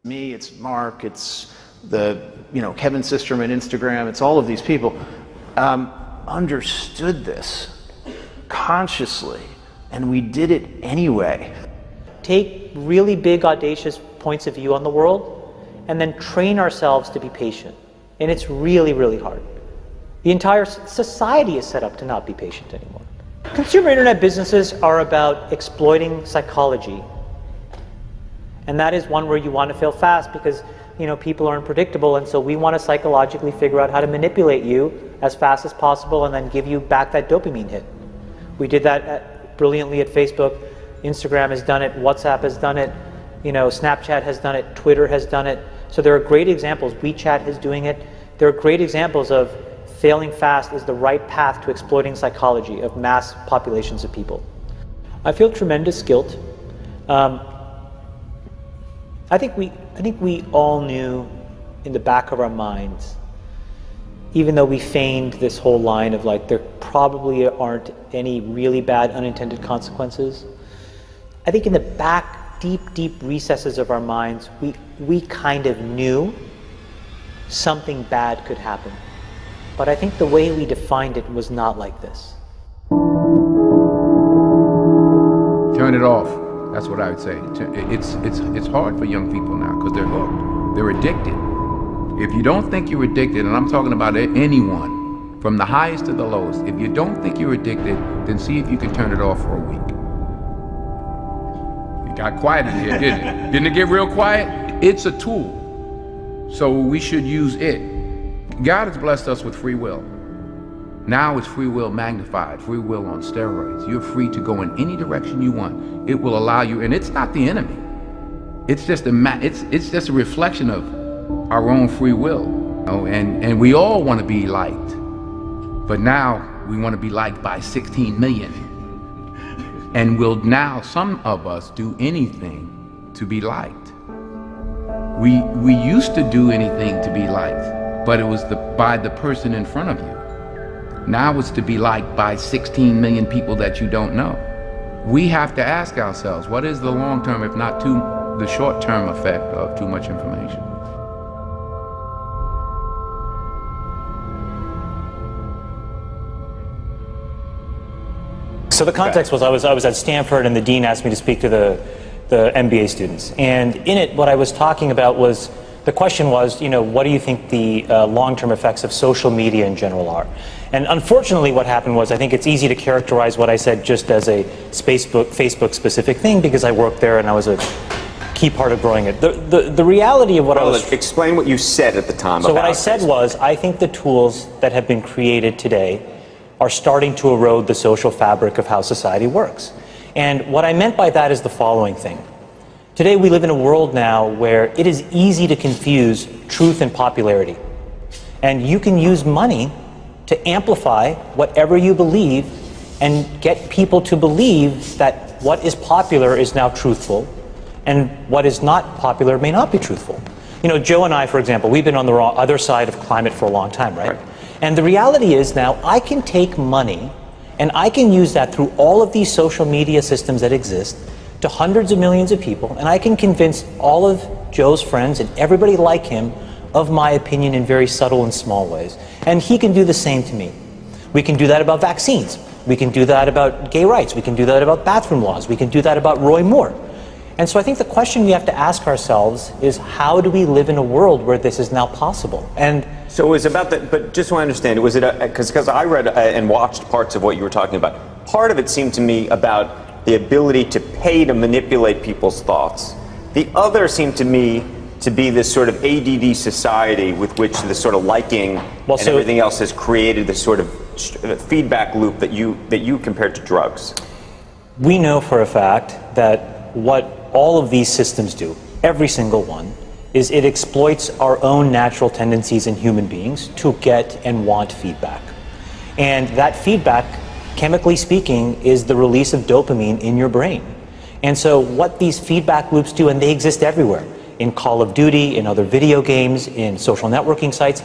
Me, it's Mark, it's Kevin Systrom at Instagram, it's all of these people understood this consciously, and we did it anyway. Take really big, audacious points of view on the world, and then train ourselves to be patient. And it's really, really hard. The entire society is set up to not be patient anymore. Consumer internet businesses are about exploiting psychology. And that is one where you want to fail fast because people are unpredictable, and so we want to psychologically figure out how to manipulate you as fast as possible and then give you back that dopamine hit. We did that brilliantly at Facebook. Instagram has done it, WhatsApp has done it, Snapchat has done it, Twitter has done it. So there are great examples. WeChat is doing it. There are great examples of failing fast is the right path to exploiting psychology of mass populations of people. I feel tremendous guilt. I think we all knew in the back of our minds, even though we feigned this whole line of there probably aren't any really bad unintended consequences. I think in the back, deep recesses of our minds, we kind of knew something bad could happen. But I think the way we defined it was not like this. Turn it off. That's what I would say. It's hard for young people now because they're hooked. They're addicted. If you don't think you're addicted, and I'm talking about anyone, from the highest to the lowest, if you don't think you're addicted, then see if you can turn it off for a week. It got quiet in here, didn't it? Didn't it get real quiet? It's a tool. So we should use it. God has blessed us with free will. Now it's free will magnified, free will on steroids. You're free to go in any direction you want. It will allow you, and it's not the enemy. It's just a reflection of our own free will. And we all want to be liked. But now we want to be liked by 16 million. And will now some of us do anything to be liked. We used to do anything to be liked, but it was by the person in front of you. Now it's to be liked by 16 million people that you don't know. We have to ask ourselves, what is the long-term, if not the short-term effect of too much information? So the context was I was at Stanford, and the dean asked me to speak to the MBA students. And in it, what I was talking about was, the question was, what do you think the long-term effects of social media in general are? And unfortunately what happened was, I think it's easy to characterize what I said just as a Facebook specific thing because I worked there and I was a key part of growing it. The reality of what I was... Explain what you said at the time. So what I said was, I think the tools that have been created today are starting to erode the social fabric of how society works. And what I meant by that is the following thing. Today we live in a world now where it is easy to confuse truth and popularity. And you can use money to amplify whatever you believe and get people to believe that what is popular is now truthful and what is not popular may not be truthful. Joe and I, for example, we've been on the other side of climate for a long time, right? And the reality is now I can take money and I can use that through all of these social media systems that exist to hundreds of millions of people, and I can convince all of Joe's friends and everybody like him of my opinion in very subtle and small ways. And he can do the same to me. We can do that about vaccines. We can do that about gay rights. We can do that about bathroom laws. We can do that about Roy Moore. And so I think the question we have to ask ourselves is, how do we live in a world where this is now possible? And so it was about that, but just so I understand, was it because I read and watched parts of what you were talking about. Part of it seemed to me about the ability to pay to manipulate people's thoughts. The other seemed to me to be this sort of ADD society with which this sort of liking and everything else has created this sort of feedback loop that you compared to drugs. We know for a fact that what all of these systems do, every single one, is it exploits our own natural tendencies in human beings to get and want feedback. And that feedback, chemically speaking, is the release of dopamine in your brain. And so what these feedback loops do, and they exist everywhere, in Call of Duty, in other video games, in social networking sites,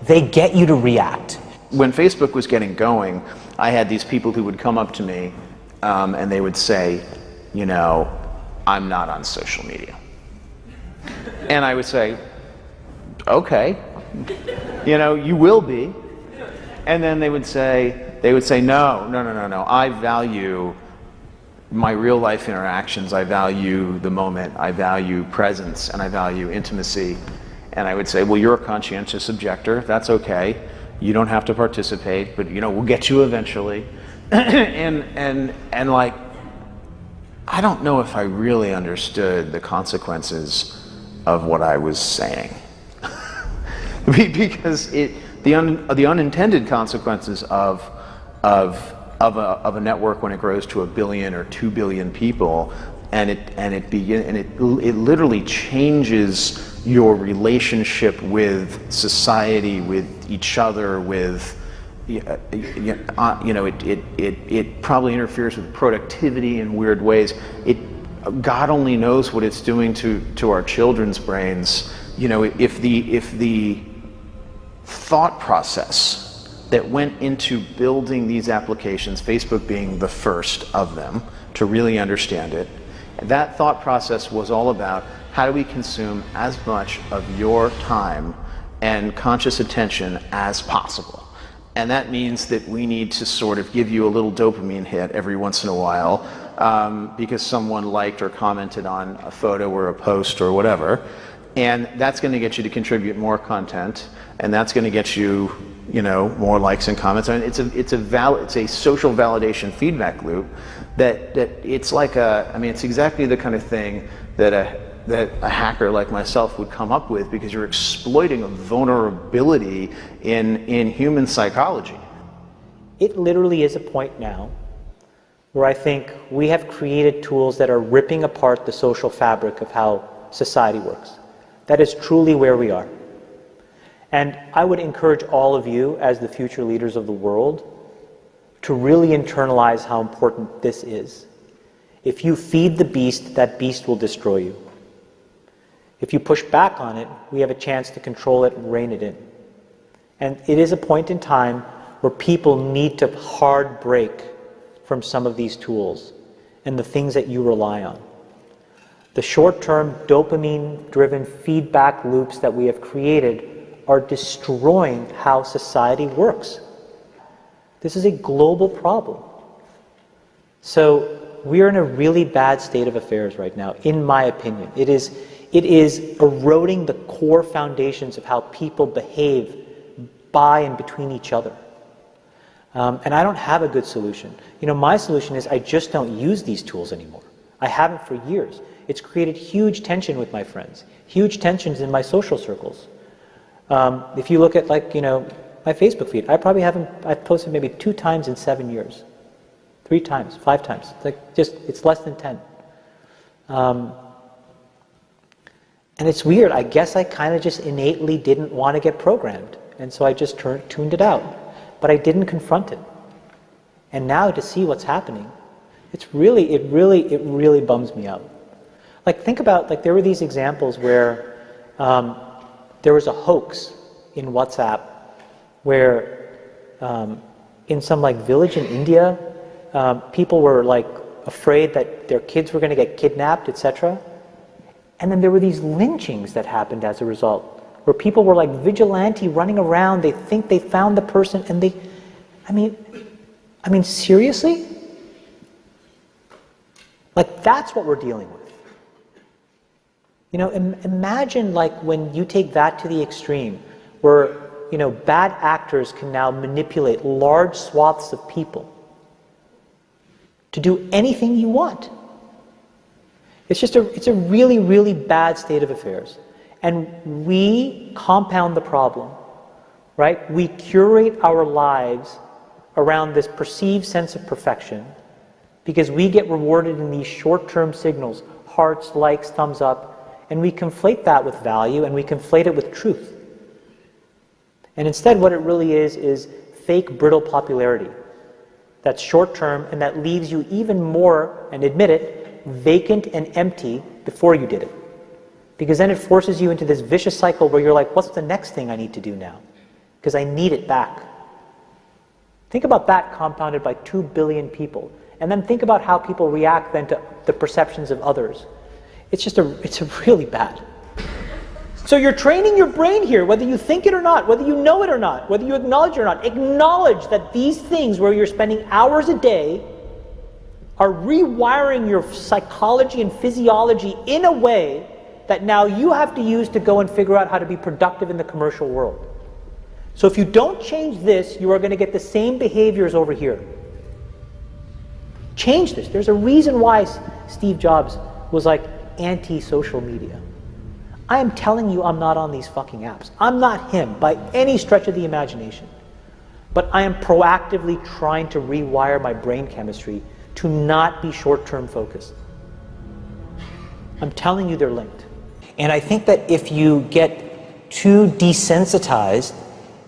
they get you to react. When Facebook was getting going, I had these people who would come up to me and they would say, I'm not on social media. And I would say, okay, you will be. And then they would say, no, I value my real life interactions, I value the moment, I value presence, and I value intimacy. And I would say, well, you're a conscientious objector, that's okay. You don't have to participate, but we'll get you eventually. and like, I don't know if I really understood the consequences of what I was saying. Because the unintended consequences of a network when it grows to 1 billion or 2 billion people, and it literally changes your relationship with society, with each other, with it probably interferes with productivity in weird ways. God only knows what it's doing to our children's brains. If the thought process that went into building these applications, Facebook being the first of them to really understand it, that thought process was all about how do we consume as much of your time and conscious attention as possible. And that means that we need to sort of give you a little dopamine hit every once in a while because someone liked or commented on a photo or a post or whatever. And that's going to get you to contribute more content, and that's going to get you, more likes and comments. I mean, it's a social validation feedback loop that it's like it's exactly the kind of thing that a hacker like myself would come up with, because you're exploiting a vulnerability in human psychology. It literally is a point now where I think we have created tools that are ripping apart the social fabric of how society works. That is truly where we are. And I would encourage all of you, as the future leaders of the world, to really internalize how important this is. If you feed the beast, that beast will destroy you. If you push back on it, we have a chance to control it and rein it in. And it is a point in time where people need to hard break from some of these tools and the things that you rely on. The short-term dopamine-driven feedback loops that we have created are destroying how society works. This is a global problem. So we are in a really bad state of affairs right now, in my opinion. It is eroding the core foundations of how people behave by and between each other. And I don't have a good solution. My solution is I just don't use these tools anymore. I haven't for years. It's created huge tension with my friends, huge tensions in my social circles. If you look at my Facebook feed, I've posted maybe 2 times in 7 years, 3 times, 5 times. It's less than 10. And it's weird. I guess I kind of just innately didn't want to get programmed, and so I just tuned it out. But I didn't confront it. And now to see what's happening, it really bums me out. Think about, there were these examples where there was a hoax in WhatsApp where in some village in India, people were afraid that their kids were going to get kidnapped, etc. And then there were these lynchings that happened as a result, where people were vigilante running around. They think they found the person, and I mean, seriously? That's what we're dealing with. Imagine when you take that to the extreme, where bad actors can now manipulate large swaths of people to do anything you want. It's a really, really bad state of affairs. And we compound the problem, right? We curate our lives around this perceived sense of perfection because we get rewarded in these short-term signals, hearts, likes, thumbs up, and we conflate that with value and we conflate it with truth. And instead what it really is fake, brittle popularity that's short-term and that leaves you even more, and admit it, vacant and empty before you did it. Because then it forces you into this vicious cycle where you're like, what's the next thing I need to do now? Because I need it back. Think about that compounded by 2 billion people. And then think about how people react then to the perceptions of others. It's really bad. So you're training your brain here, whether you think it or not, whether you know it or not, whether you acknowledge it or not. Acknowledge that these things where you're spending hours a day are rewiring your psychology and physiology in a way that now you have to use to go and figure out how to be productive in the commercial world. So if you don't change this, you are going to get the same behaviors over here. Change this. There's a reason why Steve Jobs was like anti-social media. I am telling you I'm not on these fucking apps. I'm not him by any stretch of the imagination. But I am proactively trying to rewire my brain chemistry to not be short-term focused. I'm telling you they're linked. And I think that if you get too desensitized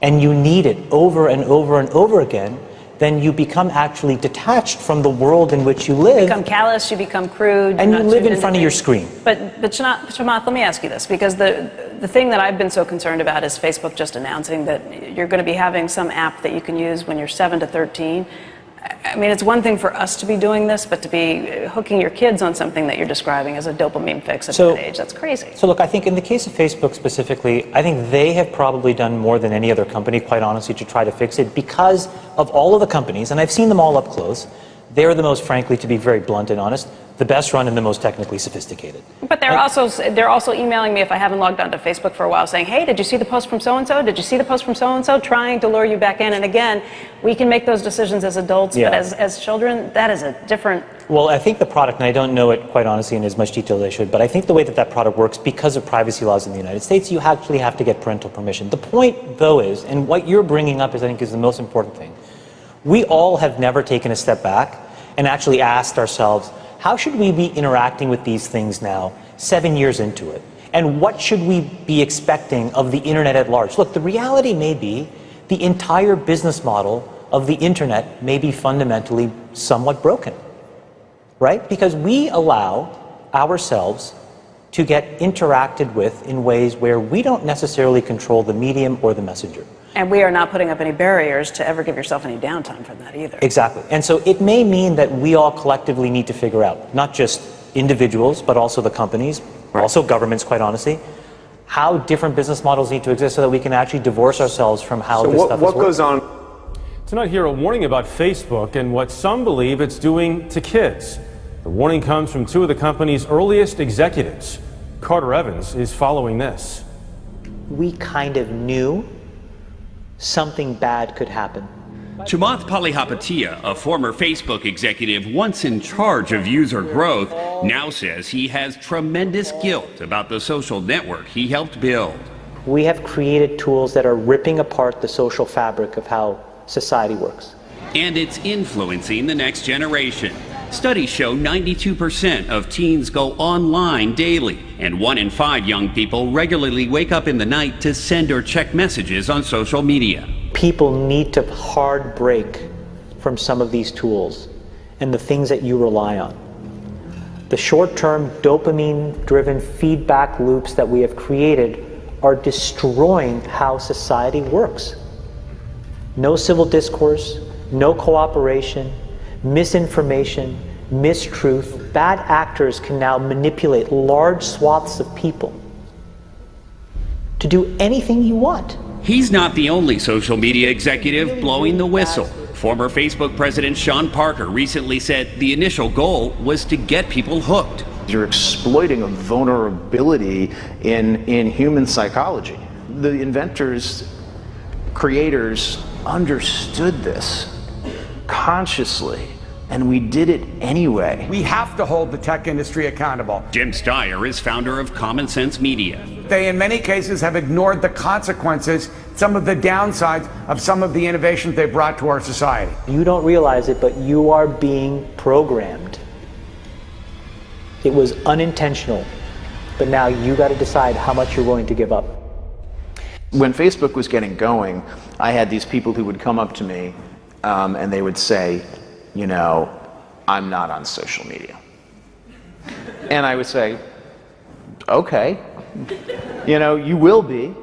and you need it over and over and over again, then you become actually detached from the world in which you live. You become callous, you become crude. And you live in front of your screen. But Chamath, let me ask you this, because the thing that I've been so concerned about is Facebook just announcing that you're going to be having some app that you can use when you're 7 to 13. I mean, it's one thing for us to be doing this, but to be hooking your kids on something that you're describing as a dopamine fix at that age, that's crazy. So look, I think in the case of Facebook specifically, I think they have probably done more than any other company, quite honestly, to try to fix it because of all of the companies, and I've seen them all up close. They're the most, frankly, to be very blunt and honest, the best run and the most technically sophisticated. But they're also emailing me if I haven't logged onto Facebook for a while saying, hey, did you see the post from so-and-so? Did you see the post from so-and-so? Trying to lure you back in. And again, we can make those decisions as adults, but as children, that is a different... Well, I think the product, and I don't know it quite honestly in as much detail as I should, but I think the way that that product works, because of privacy laws in the United States, you actually have to get parental permission. The point, though, is, and what you're bringing up is, I think, is the most important thing. We all have never taken a step back and actually asked ourselves, how should we be interacting with these things now, 7 years into it? And what should we be expecting of the internet at large? Look, the reality may be the entire business model of the internet may be fundamentally somewhat broken, right? Because we allow ourselves to get interacted with in ways where we don't necessarily control the medium or the messenger. And we are not putting up any barriers to ever give yourself any downtime from that either. Exactly. And so it may mean that we all collectively need to figure out, not just individuals, but also the companies, also governments, quite honestly, how different business models need to exist so that we can actually divorce ourselves from how this stuff is working. What goes on? Tonight here, a warning about Facebook and what some believe it's doing to kids. The warning comes from two of the company's earliest executives. Carter Evans is following this. We kind of knew something bad could happen. Chamath Palihapitiya, a former Facebook executive once in charge of user growth, now says he has tremendous guilt about the social network he helped build. We have created tools that are ripping apart the social fabric of how society works. And it's influencing the next generation. Studies show 92% of teens go online daily, and 1 in 5 young people regularly wake up in the night to send or check messages on social media. People need to hard break from some of these tools and the things that you rely on. The short-term dopamine-driven feedback loops that we have created are destroying how society works. No civil discourse, no cooperation, misinformation, mistruth. Bad actors can now manipulate large swaths of people to do anything you want. He's not the only social media executive blowing the whistle. Former Facebook president Sean Parker recently said the initial goal was to get people hooked. You're exploiting a vulnerability in human psychology. The inventors, creators understood this consciously, and we did it anyway. We have to hold the tech industry accountable. Jim Steyer is founder of Common Sense Media. They, in many cases, have ignored the consequences, some of the downsides of some of the innovations they brought to our society. You don't realize it, but you are being programmed. It was unintentional, but now you got to decide how much you're willing to give up. When Facebook was getting going, I had these people who would come up to me and they would say, you know, I'm not on social media. And I would say, okay, you know, you will be.